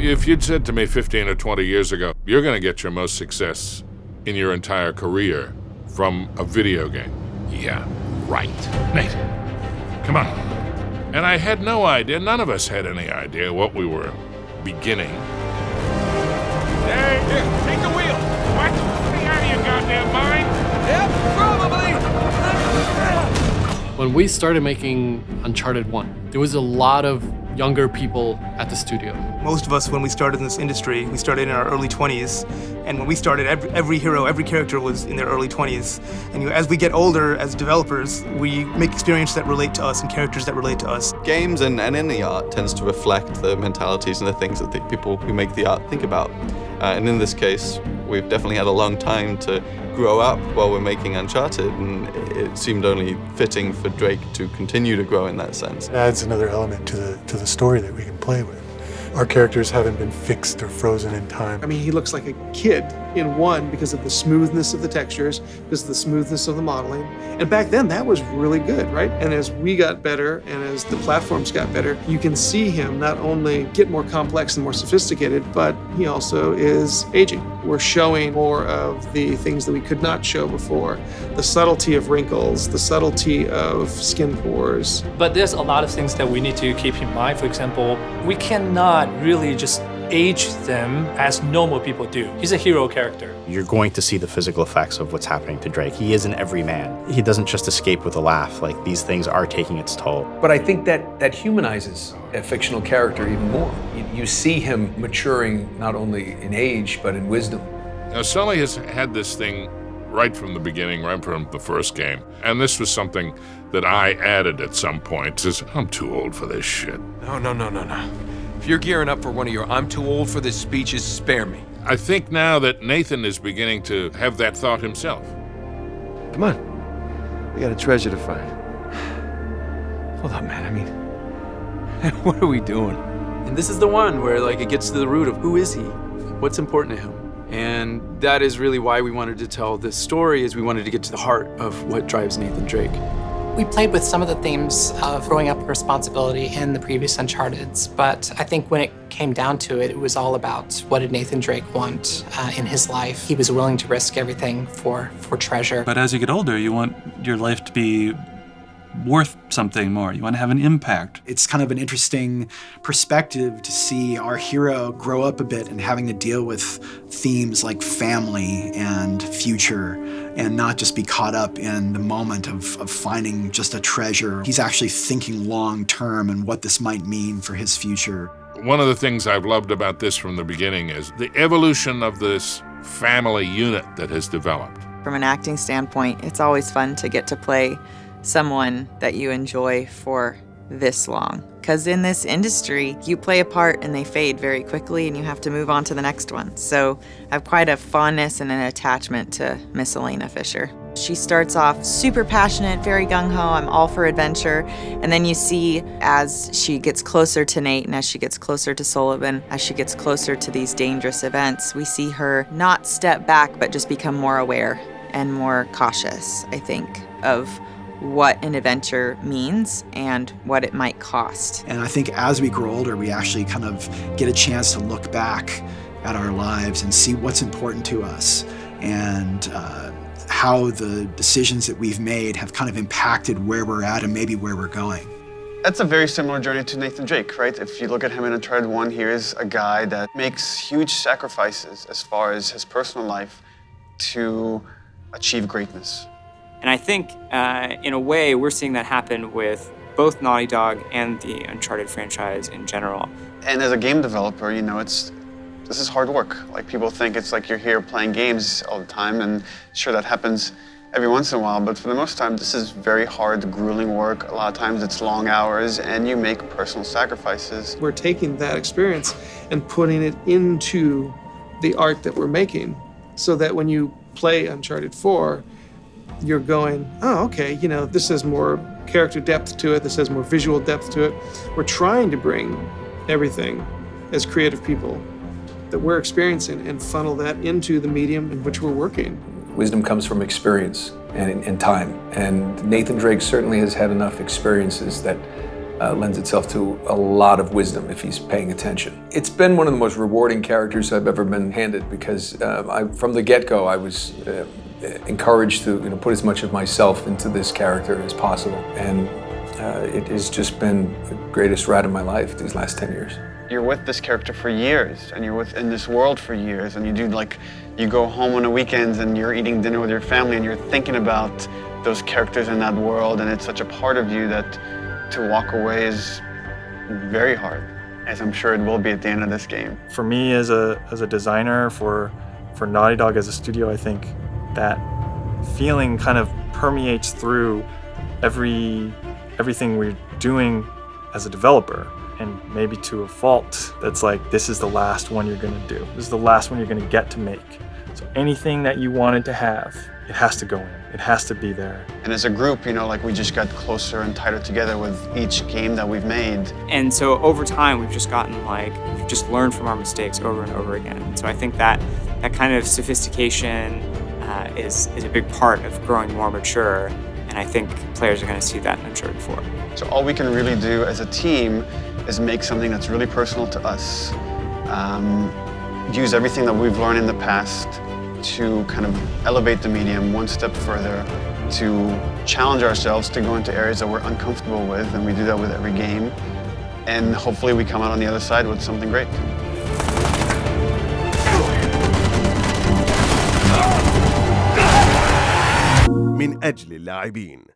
If you'd said to me 15 or 20 years ago, you're going to get your most success in your entire career from a video game. Yeah, right. Nate, come on. And I had no idea, none of us had any idea what we were beginning. Hey, here, take the wheel. What? Get out of your goddamn mind? Yep, probably. When we started making Uncharted 1, there was a lot of younger people at the studio. Most of us, when we started in this industry, we started in our early 20s. And when we started, every hero, every character was in their early 20s. And as we get older as developers, we make experiences that relate to us and characters that relate to us. Games and any art tends to reflect the mentalities and the things that the people who make the art think about. And in this case, we've definitely had a long time to grow up while we're making Uncharted, and it seemed only fitting for Drake to continue to grow in that sense. It adds another element to the story that we can play with. Our characters haven't been fixed or frozen in time. I mean, he looks like a kid in one because of the smoothness of the textures, because of the smoothness of the modeling. And back then, that was really good, right? And as we got better and as the platforms got better, you can see him not only get more complex and more sophisticated, but he also is aging. We're showing more of the things that we could not show before. The subtlety of wrinkles, the subtlety of skin pores. But there's a lot of things that we need to keep in mind. For example, we cannot really just age them as normal people do. He's a hero character. You're going to see the physical effects of what's happening to Drake. He is an everyman. He doesn't just escape with a laugh. Like, these things are taking its toll. But I think that humanizes a fictional character even more. You see him maturing not only in age, but in wisdom. Now, Sully has had this thing right from the beginning, right from the first game. And this was something that I added at some point. Says, I'm too old for this shit. No. If you're gearing up for one of your I'm too old for this speeches, spare me. I think now that Nathan is beginning to have that thought himself. Come on. We got a treasure to find. Hold up, man. I mean, what are we doing? And this is the one where, like, it gets to the root of who is he? What's important to him? And that is really why we wanted to tell this story, is we wanted to get to the heart of what drives Nathan Drake. We played with some of the themes of growing up with responsibility in the previous Uncharted's, but I think when it came down to it, it was all about what did Nathan Drake want in his life. He was willing to risk everything for treasure. But as you get older, you want your life to be worth something more. You want to have an impact. It's kind of an interesting perspective to see our hero grow up a bit and having to deal with themes like family and future, and not just be caught up in the moment of finding just a treasure. He's actually thinking long term and what this might mean for his future. One of the things I've loved about this from the beginning is the evolution of this family unit that has developed. From an acting standpoint, it's always fun to get to play someone that you enjoy for this long. Because in this industry, you play a part and they fade very quickly and you have to move on to the next one. So I have quite a fondness and an attachment to Miss Elena Fisher. She starts off super passionate, very gung-ho, I'm all for adventure. And then you see as she gets closer to Nate and as she gets closer to Sullivan, as she gets closer to these dangerous events, we see her not step back, but just become more aware and more cautious, I think, of what an adventure means and what it might cost. And I think as we grow older, we actually kind of get a chance to look back at our lives and see what's important to us and how the decisions that we've made have kind of impacted where we're at and maybe where we're going. That's a very similar journey to Nathan Drake, right? If you look at him in Uncharted 1, here's a guy that makes huge sacrifices as far as his personal life to achieve greatness. And I think, in a way, we're seeing that happen with both Naughty Dog and the Uncharted franchise in general. And as a game developer, you know, this is hard work. Like, people think it's like you're here playing games all the time, and sure, that happens every once in a while, but for the most time, this is very hard, grueling work. A lot of times it's long hours, and you make personal sacrifices. We're taking that experience and putting it into the art that we're making, so that when you play Uncharted 4, you're going, oh, okay, you know, this has more character depth to it, this has more visual depth to it. We're trying to bring everything as creative people that we're experiencing and funnel that into the medium in which we're working. Wisdom comes from experience and time. And Nathan Drake certainly has had enough experiences that lends itself to a lot of wisdom if he's paying attention. It's been one of the most rewarding characters I've ever been handed because from the get-go I was encouraged to put as much of myself into this character as possible, and it has just been the greatest ride of my life these last 10 years. You're with this character for years, and you're in this world for years, and you go home on the weekends and you're eating dinner with your family and you're thinking about those characters in that world, and it's such a part of you that to walk away is very hard, as I'm sure it will be at the end of this game. For me as a designer, for Naughty Dog as a studio, I think that feeling kind of permeates through everything we're doing as a developer. And maybe to a fault, that's like, this is the last one you're gonna do. This is the last one you're gonna get to make. So anything that you wanted to have, it has to go in. It has to be there. And as a group, we just got closer and tighter together with each game that we've made. And so over time, we've just we've just learned from our mistakes over and over again. So I think that kind of sophistication is a big part of growing more mature. And I think players are gonna see that in Uncharted 4. So all we can really do as a team is make something that's really personal to us. Use everything that we've learned in the past to kind of elevate the medium one step further, to challenge ourselves to go into areas that we're uncomfortable with, and we do that with every game. And hopefully we come out on the other side with something great. من أجل اللاعبين.